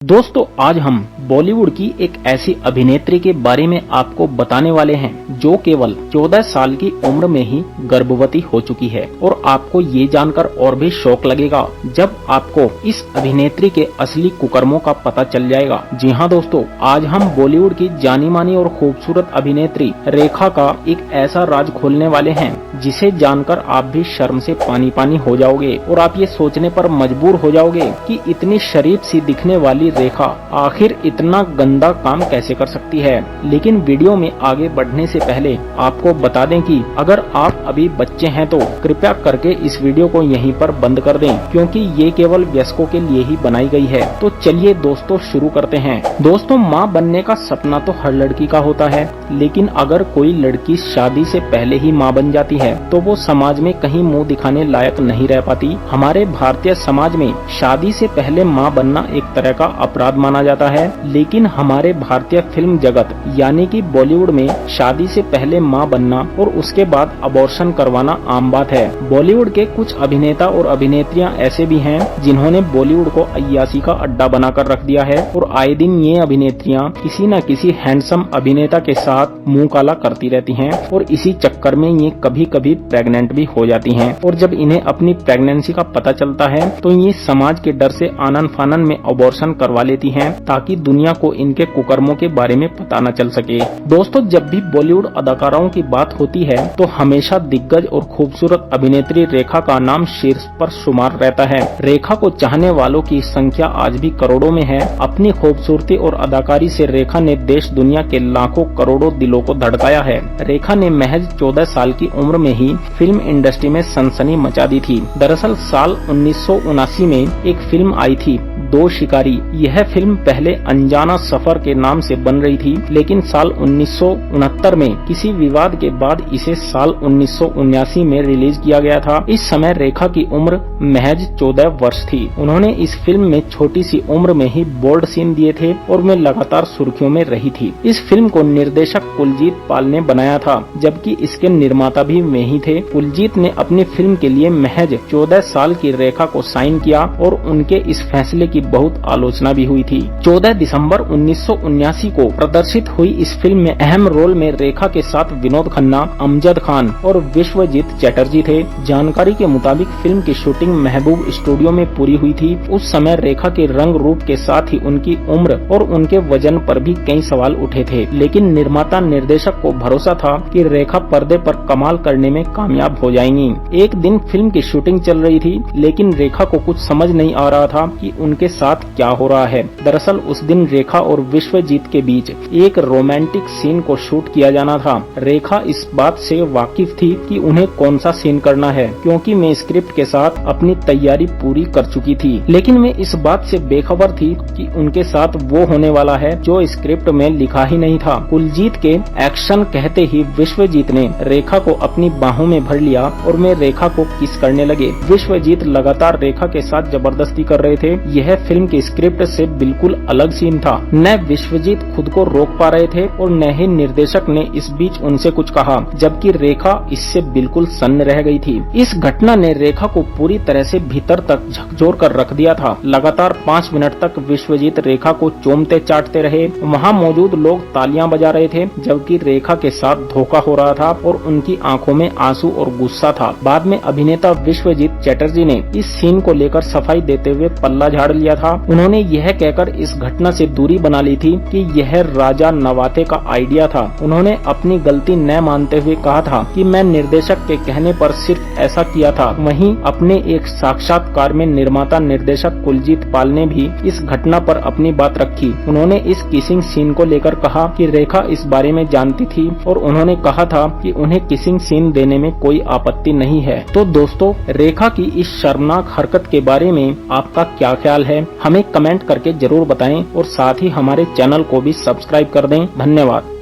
दोस्तों आज हम बॉलीवुड की एक ऐसी अभिनेत्री के बारे में आपको बताने वाले हैं जो केवल 14 साल की उम्र में ही गर्भवती हो चुकी है और आपको ये जानकर और भी शौक लगेगा जब आपको इस अभिनेत्री के असली कुकर्मों का पता चल जाएगा। जी हाँ दोस्तों, आज हम बॉलीवुड की जानी मानी और खूबसूरत अभिनेत्री रेखा का एक ऐसा राज खोलने वाले हैं जिसे जानकर आप भी शर्म से पानी पानी हो जाओगे और आप ये सोचने पर मजबूर हो जाओगे कि इतनी शरीफ सी दिखने वाली रेखा आखिर इतना गंदा काम कैसे कर सकती है। लेकिन वीडियो में आगे बढ़ने से पहले आपको बता दें कि अगर आप अभी बच्चे हैं तो कृपया करके इस वीडियो को यहीं पर बंद कर दें क्योंकि ये केवल वयस्कों के लिए ही बनाई गई है। तो चलिए दोस्तों शुरू करते हैं। दोस्तों, माँ बनने का सपना तो हर लड़की का होता है, लेकिन अगर कोई लड़की शादी से पहले ही माँ बन जाती है तो वो समाज में कहीं मुँह दिखाने लायक नहीं रह पाती। हमारे भारतीय समाज में शादी से पहले माँ बनना एक तरह का अपराध माना जाता है, लेकिन हमारे भारतीय फिल्म जगत यानी कि बॉलीवुड में शादी से पहले मां बनना और उसके बाद अबॉर्शन करवाना आम बात है। बॉलीवुड के कुछ अभिनेता और अभिनेत्रियां ऐसे भी हैं जिन्होंने बॉलीवुड को अय्याशी का अड्डा बनाकर रख दिया है और आए दिन ये अभिनेत्रियां किसी न किसी हैंडसम अभिनेता के साथ मुंह काला करती रहती हैं और इसी चक्कर में ये कभी कभी प्रेग्नेंट भी हो जाती हैं और जब इन्हें अपनी प्रेगनेंसी का पता चलता है तो ये समाज के डर से आनन फानन में अबॉर्शन करवा लेती हैं ताकि दुनिया को इनके कुकर्मों के बारे में पता न चल सके। दोस्तों, जब भी बॉलीवुड अदाकाराओं की बात होती है तो हमेशा दिग्गज और खूबसूरत अभिनेत्री रेखा का नाम शीर्ष पर शुमार रहता है। रेखा को चाहने वालों की संख्या आज भी करोड़ों में है। अपनी खूबसूरती और अदाकारी से रेखा ने देश दुनिया के लाखों करोड़ों दिलों को धड़काया है। रेखा ने महज 14 साल की उम्र में ही फिल्म इंडस्ट्री में सनसनी मचा दी थी। दरअसल साल 1979 में एक फिल्म आई थी, दो शिकारी। यह फिल्म पहले अनजाना सफर के नाम से बन रही थी, लेकिन साल 1969 में किसी विवाद के बाद इसे साल 1979 में रिलीज किया गया था। इस समय रेखा की उम्र महज 14 वर्ष थी। उन्होंने इस फिल्म में छोटी सी उम्र में ही बोल्ड सीन दिए थे और मैं लगातार सुर्खियों में रही थी। इस फिल्म को निर्देशक कुलजीत पाल ने बनाया था, जबकि इसके निर्माता भी वे ही थे। कुलजीत ने अपनी फिल्म के लिए महज 14 साल की रेखा को साइन किया और उनके इस फैसले की बहुत आलोचना भी हुई थी। 14 दिसंबर 1979 को प्रदर्शित हुई इस फिल्म में अहम रोल में रेखा के साथ विनोद खन्ना, अमजद खान और विश्वजीत चटर्जी थे। जानकारी के मुताबिक फिल्म की शूटिंग महबूब स्टूडियो में पूरी हुई थी। उस समय रेखा के रंग रूप के साथ ही उनकी उम्र और उनके वजन पर भी कई सवाल उठे थे, लेकिन निर्माता निर्देशक को भरोसा था कि रेखा पर्दे पर कमाल करने में कामयाब हो जाएंगी। एक दिन फिल्म की शूटिंग चल रही थी, लेकिन रेखा को कुछ समझ नहीं आ रहा था कि उनके साथ क्या हो रहा है। दरअसल उस दिन रेखा और विश्वजीत के बीच एक रोमांटिक सीन को शूट किया जाना था। रेखा इस बात से वाकिफ थी कि उन्हें कौन सा सीन करना है, क्योंकि मैं स्क्रिप्ट के साथ अपनी तैयारी पूरी कर चुकी थी, लेकिन मैं इस बात से बेखबर थी कि उनके साथ वो होने वाला है जो स्क्रिप्ट में लिखा ही नहीं था। कुलजीत के एक्शन कहते ही विश्वजीत ने रेखा को अपनी बाहों में भर लिया और मैं रेखा को किस करने लगे। विश्वजीत लगातार रेखा के साथ जबरदस्ती कर रहे थे। यह फिल्म की स्क्रिप्ट से बिल्कुल अलग सीन था। न विश्वजीत खुद को रोक पा रहे थे और न ही निर्देशक ने इस बीच उनसे कुछ कहा, जबकि रेखा इससे बिल्कुल सन्न रह गई थी। इस घटना ने रेखा को पूरी तरह से भीतर तक झकझोर कर रख दिया था। लगातार 5 मिनट तक विश्वजीत रेखा को चूमते चाटते रहे। वहाँ मौजूद लोग तालियां बजा रहे थे, जबकि रेखा के साथ धोखा हो रहा था और उनकी आंखों में आंसू और गुस्सा था। बाद में अभिनेता विश्वजीत चटर्जी ने इस सीन को लेकर सफाई देते हुए पल्ला झाड़ लिया था। उन्होंने यह कहकर इस घटना से दूरी बना ली थी कि यह राजा नवाते का आइडिया था। उन्होंने अपनी गलती न मानते हुए कहा था कि मैं निर्देशक के कहने पर सिर्फ ऐसा किया था। वहीं अपने एक साक्षात्कार में निर्माता निर्देशक कुलजीत पाल ने भी इस घटना पर अपनी बात रखी। उन्होंने इस किसिंग सीन को लेकर कहा कि रेखा इस बारे में जानती थी और उन्होंने कहा था कि उन्हें किसिंग सीन देने में कोई आपत्ति नहीं है। तो दोस्तों, रेखा की इस शर्मनाक हरकत के बारे में आपका क्या ख्याल है, हमें कमेंट करके जरूर बताएं और साथ ही हमारे चैनल को भी सब्सक्राइब कर दें। धन्यवाद।